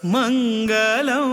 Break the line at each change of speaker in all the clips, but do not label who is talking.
మంగళం.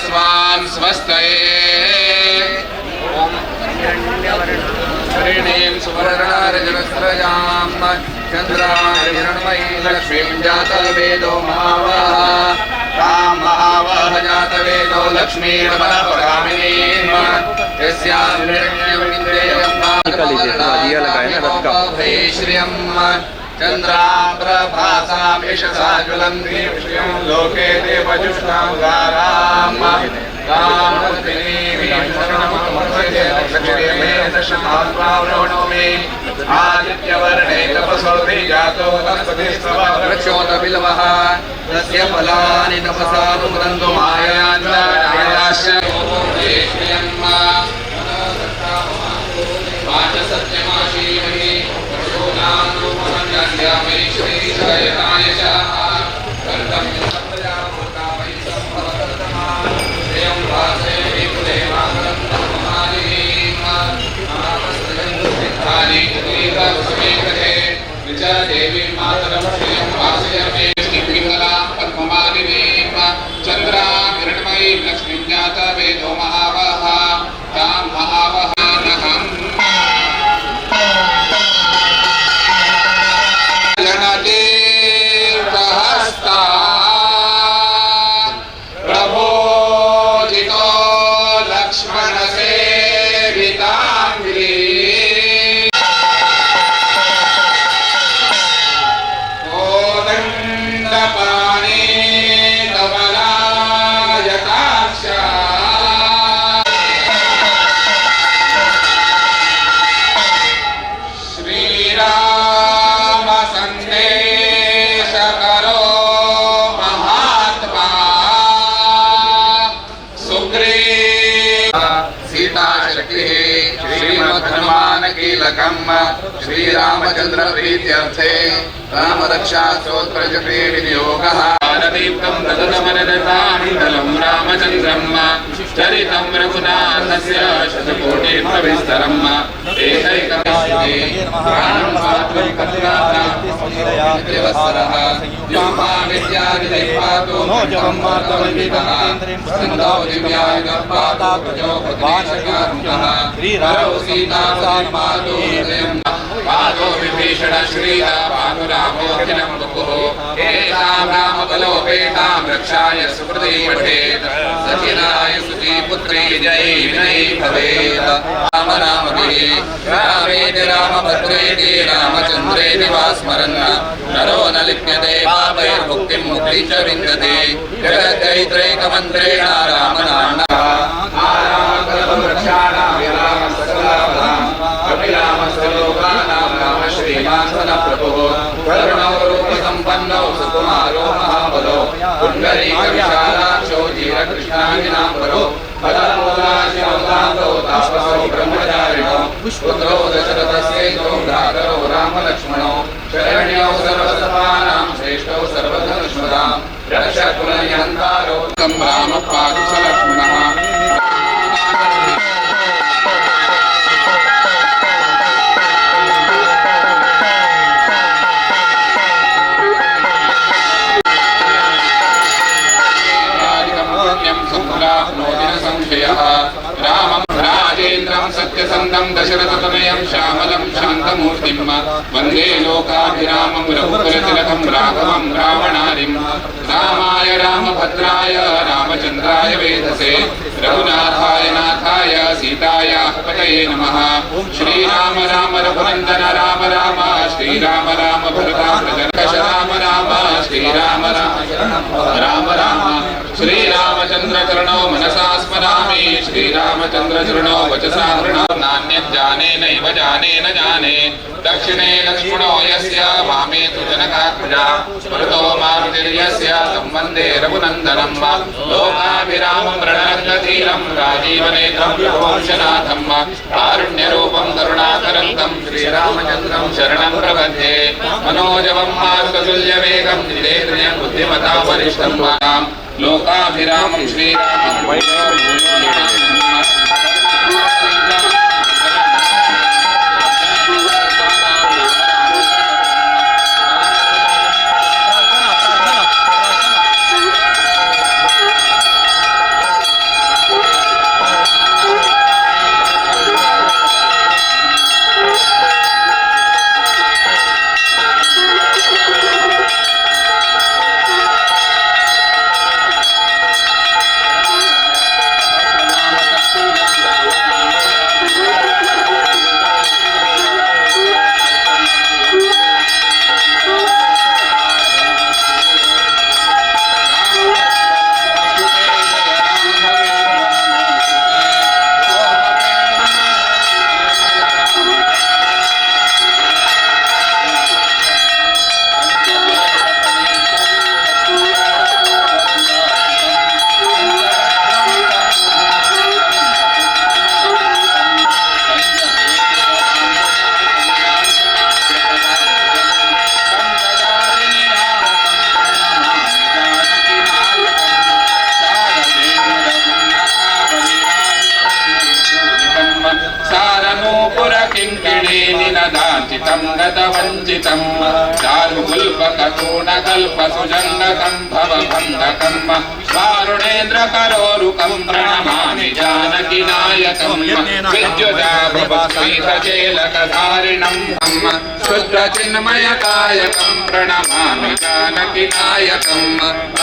स्वान् स्वस्तये ॐ सुवर्णार्जुनस्रजां चन्द्रार्हिरण्मयी लक्ष्मीं जातवेदो महावः तां महावः जातवेदो लक्ष्मीर्मपगामिनीं यस्यां श्रियं चन्द्रां प्रभासां यशसा ज्वलन्ति श्रियं लोके देवजुष्टां गारां आदित्यवर्णे तपसोऽपि जातो वनस्पतिस्तवः तस्य फलानि तपसा रुदन्तु मायाश्च वाचसत्यमाशीमहि पशूनां श्रीशयनाय च कर्तव्यं देवी मातरं श्रियं वासयामि पिङ्गलां पद्ममालिनीं चन्द्रां हिरण्मयीं लक्ष्मीं जातवेदो महावः तां महावहानहम् गणतीर्थहस्ता प्रभोजितो लक्ष्मणसेविताङ्घ्रि कीलकम् श्रीरामचंद्र प्रीत्यर्थे रामरक्षा स्तोत्रजपे विनियोगः दीप्तं ददतमनदताण्डलं रामचन्द्रम् चरितं रघुनाथस्य शतकोटिप्रविस्तरम् एकैकमेष्टे प्राणं पात्रं कल्याणवत्सरः व्योमाविद्यादिदैवातो मन्त्रं मातवन्दितः स्कन्दो दिव्यायुधपादोपदेशकारुणः हरौ सीतापतिमातो हृदयं पादो विभीषण श्रीरामानुरामोऽखिलं वपुः येषां रामबलोपेतां रक्षाय सुकृती पठेत् सचिराय सुतीपुत्री जयी विनयी भवेत् राम रामभिः रामेति रामभद्रेति रामचन्द्रेति वा स्मरन् नरो न लिप्यते पापैर्मुक्तिं मुक्तिं च विन्दते जगच्चैत्रैकमन्त्रेण रामनाम्ना आरामकल्पं रक्षाणां कपिलामस्तलोकानां राम श्रीमान्सनप्रभुः करुणौ रूपसम्पन्नौ सुकुमारो महाबलो पुण्डरीकविशालाक्षो धीरकृष्णाङ्गिनाम्बरो पदमूलाशिवतातो तापसो ब्रह्मचारिणो पुत्रो दशरथस्यैतो भ्रातरो रामलक्ष्मणो शरण्यो सर्वसर्वाणां श्रेष्ठो सर्वधनुष्मदां रक्षकुलनिहन्तारो तं रामपादु स लक्ष्मणः रामं राजेन्द्रं सत्यसन्धं दशरथतनयं श्यामलं शान्तमूर्तिं वन्दे लोकाभिरामं रघुकुलतिलकं राघवं रावणारिं रामाय रामभद्राय रामचन्द्राय वेधसे रघुनाथाय नाथाय सीतायाः पतये नमः श्रीराम राम रघुनन्दन राम राम श्रीराम राम भरताग्रज राम राम श्रीराम राम राम श्रीरामचन्द्र चरणो मनसा स्मरामि श्रीरामचन्द्र चरणो वचसा हृणो नान्यज्जाने नैव जाने न जाने दक्षिणे लक्ष्मणो यस्य वामे तु जनकात्मजा स्मृतो मारुतिर्यस्य तं वन्दे रघुनन्दनं लोकाभिरामं रणरङ्गधीरं राजीवनेत्रं विभूषणाथं कारुण्यरूपं करुणाकरं श्रीरामचन्द्रं शरणं प्रपद्ये मनोजवं मारुततुल्यवेगं जितेन्द्रियं बुद्धिमतां वरिष्ठं मां लोकाभिरामं श्रीरामं गतवञ्चितं चारुकुल्पकटूणकल्पसुजन्नकं भवबन्धकं वारुणेन्द्रकरोरुकं प्रणमामि जानकीनायकं विद्युदाभवस्फीतचेलकधारिणं शुद्धचिन्मयकायकं प्रणमामि जानकीनायकम्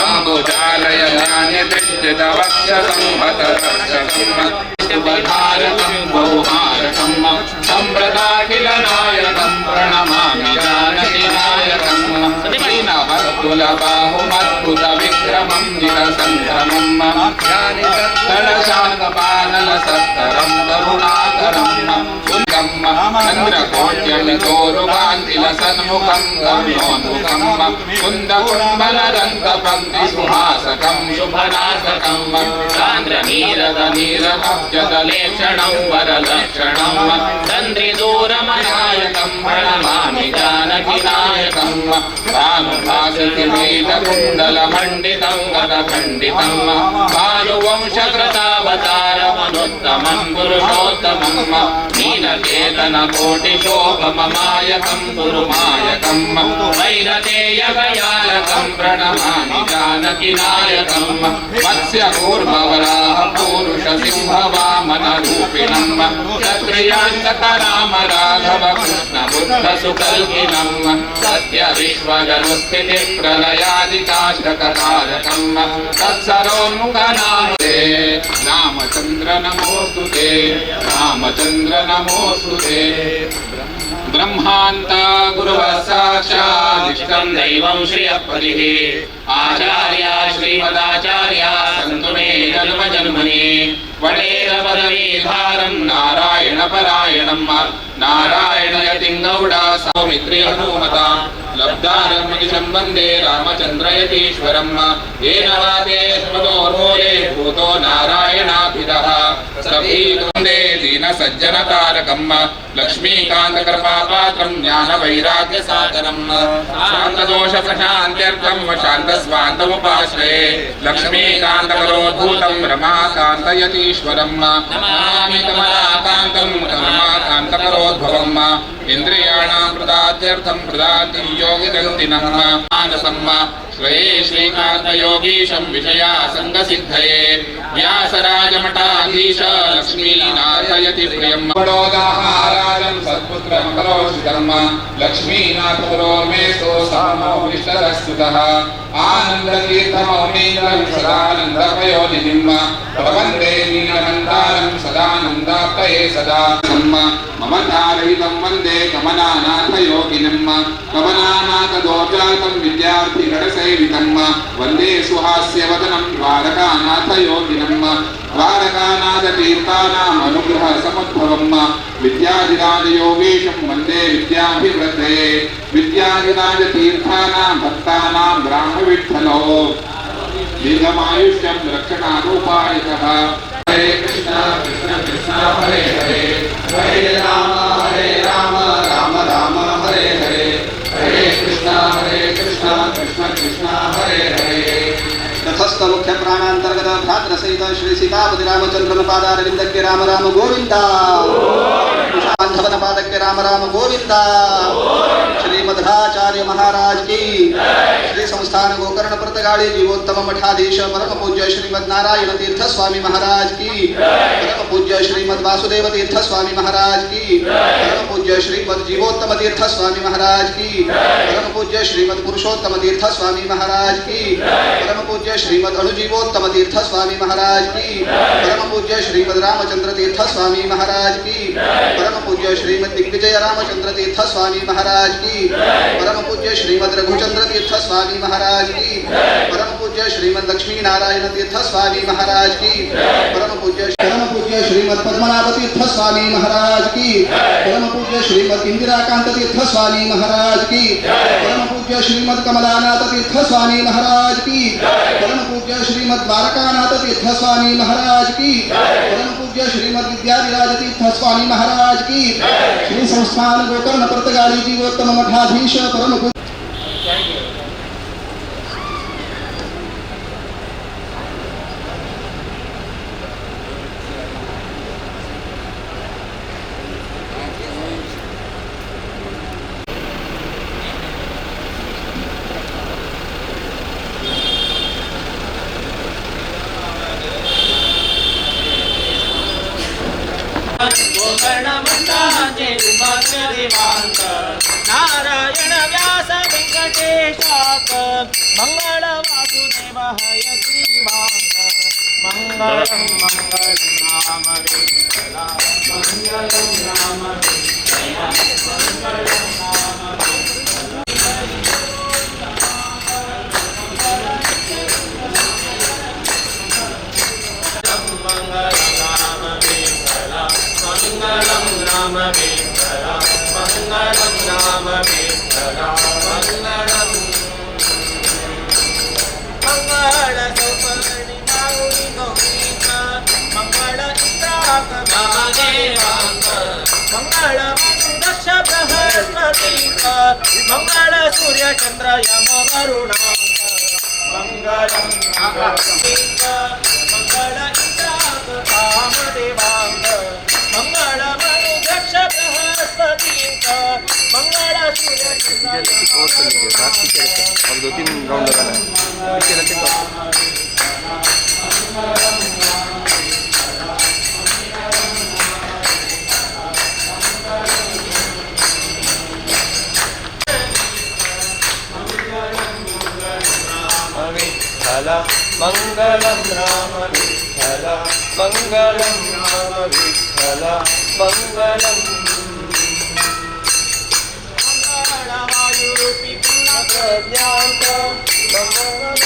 अम्बुजालय धान्यदृष्टितवक्षसंहतरक्षकम् भारतं बहुभारतं सम्प्रदाखिलनायकं प्रणमामि जानकीनायकं दीनवत्कुलबाहुमद्भुतविक्रमं जितसङ्क्रमं ध्यानितत्तलशाकपानलसत्तरं करुणाकरं चन्द्रकोट्यमितोरुकान्तिलसन्मुखं गम्योन्मुखं कुन्दकुण्डलदन्तपङ्क्तिसुहासकं शुभनासकं चान्द्रनीरदनीरभब्जतलेक्षणं वरलक्षणं चन्द्रिदूरमनायकं प्रणमामि जानकीनायकं भानुभासतिवेदकुण्डलमण्डितं वदखण्डितं भानुवंशकृतावतारमनुत्तमं पुरुषोत्तमं नीलकेतनकोटिशोभममायकं गुरुमायकं वैरतेयगयालकं प्रणमामि जानकीनायकं मत्स्यकूर्मवराह पूरुषसिंहवामनरूपिणं क्षत्रियान्तकराम राघव कृष्णबुद्धसुकल्किनं सत्यविश्वगनुस्थितिप्रलयादिकाष्टककारकं तत्सरोन्मुखनामते रामचन्द्र नमोऽस्तुते रामचन्द्र नमोऽस्तुते ब्रह्मान्ता गुरुवः साक्षादिष्टं दैवं श्रियपतिः आचार्या श्रीमदाचार्या सन्तु मे जन्मजन्मनि वडेरपदवीधारं नारायणपरायणं नारायणयतिङ्गौडा सौमित्रि हनुमता लब्धारं वन्दे रामचन्द्रयतीश्वरं येन वाते स्मृतोर्मूले भूतो नारायणाभिधः सभीवन्दे दीनसज्जनतारकं लक्ष्मीकान्तकृपापात्रं ज्ञानवैराग्यसागरं शान्तदोषप्रशान्त्यर्थं शान्तस्वान्तमुपाश्रये लक्ष्मीकान्तकरोद्भूतं रमाकान्तयतीश्वरं नमामि कमलाकान्तं रमाकान्तकरोद्भवम् इन्द्रियाणां प्रदात्यर्थं प्रदाति योगिदन्तिनः मानसं श्रये श्रीकान्तयोगीशं विषयासङ्गसिद्धये व्यासराजमठाधीश लक्ष्मीनाथयति प्रियं वडोदहाराजं सत्पुत्रं करोषितं लक्ष्मीनाथपुरो मेस्तो समोऽष्टरस्तुतः आनन्दतीर्थमौनीन्द्रं सदानन्दपयोनिधिं प्रवन्दे नीलकण्ठारं सदानन्दाप्तये सदा ममतारहितं वन्दे कमलानाथयोगिनं कमलानाथदोषातं विद्यार्थिगणसेवितं वन्दे सुहास्यवदनं द्वारकानाथयोगिनं द्वारकानाथतीर्थानाम् अनुग्रहसमुद्भवं विद्याधिराजयोगीशं वन्दे विद्याभिवृद्धये विद्याधिराजतीर्थानां भक्तानां ब्राह्मविठ्ठलो दीर्घमायुष्यं रक्षणारूपायकः हरे कृष्ण कृष्ण कृष्ण हरे हरे हरे राम राम राम हरे हरे हरे कृष्ण कृष्ण कृष्ण हरे हरे तथस्थ मुख्य प्राणांतर्गत भ्रातृ सहित श्री सीतापति रामचंद्र पादारविंदक्य राम राम गोविंदा बांधवन पादक्य राम राम गोविंदा श्री मध्वाचार्य महाराज की श्री संस्थान गोकर्ण प्रतगाड़ी जीवोत्तम मठाधीश परम पूज्य श्रीमद नारायण तीर्थ स्वामी महाराज की परम पूज्य श्रीमद वासुदेव तीर्थ स्वामी महाराज की परम पूज्य श्रीमद जीवोत्तम तीर्थ स्वामी महाराज की परम पूज्य श्रीमद पुरुषोत्तम तीर्थ स्वामी महाराज की परम पूज्य श्रीमद अणुजीवोत्तम तीर्थ स्वामी महाराज की परम पूज्य श्रीमद रामचंद्र तीर्थ स्वामी महाराज की परम पूज्य श्रीमद दिग्विजय रामचंद्र तीर्थ स्वामी महाराज की परम पूज्य श्रीमद रघुचंद्र तीर्थ स्वामी महाराज की परम पूज्य श्रीमद लक्ष्मी नारायण तीर्थ स्वामी महाराज की परम पूज्य श्रीमद पद्मनाभ तीर्थ स्वामी महाराज की परम पूज्य श्रीमद इंदिराकांत तीर्थ स्वामी महाराज की परम पूज्य श्रीमद कमलानाथ तीर्थ स्वामी महाराज की परम पूज्य श्रीमद द्वारकानाथ तीर्थ स्वामी महाराज की परम पूज्य श्रीमद विद्याधिराज तीर्थ स्वामी महाराज की श्री संस्थान गोकर्ण प्रतगाड़ी जीवोत्तम मठाधीश परम
नारायण व्यास वेंकटेशाक मंगल वासुदेव हयति वांक मंगलम मंगलम नाम वेंकला मंगलम नाम वेंकला मंगलम नाम मंगलम नाम वेंकला मंगलम नाम राम विठ्ठला मंगळं मंगळ सौपर्णी माऊली गौरीक मंगळ इंद्राक महादेवाक मंगळ दक्ष बृहस्पतीक मंगळ सूर्य चंद्र यम वरुणाक मंगळं नागरिक मंगळ इंद्राक कामदेवाक मंगळ दक्ष बृहस्पतीक मंगळ सूर्य चंद्र
अब 2-3 राउंड लगाना है पीछे रहते तो विठ्ठला मंगलं राम विठ्ठला मंगलं राम विठ्ठला मंगलं
वायुरूपी प्रज्ञांत
मंगलं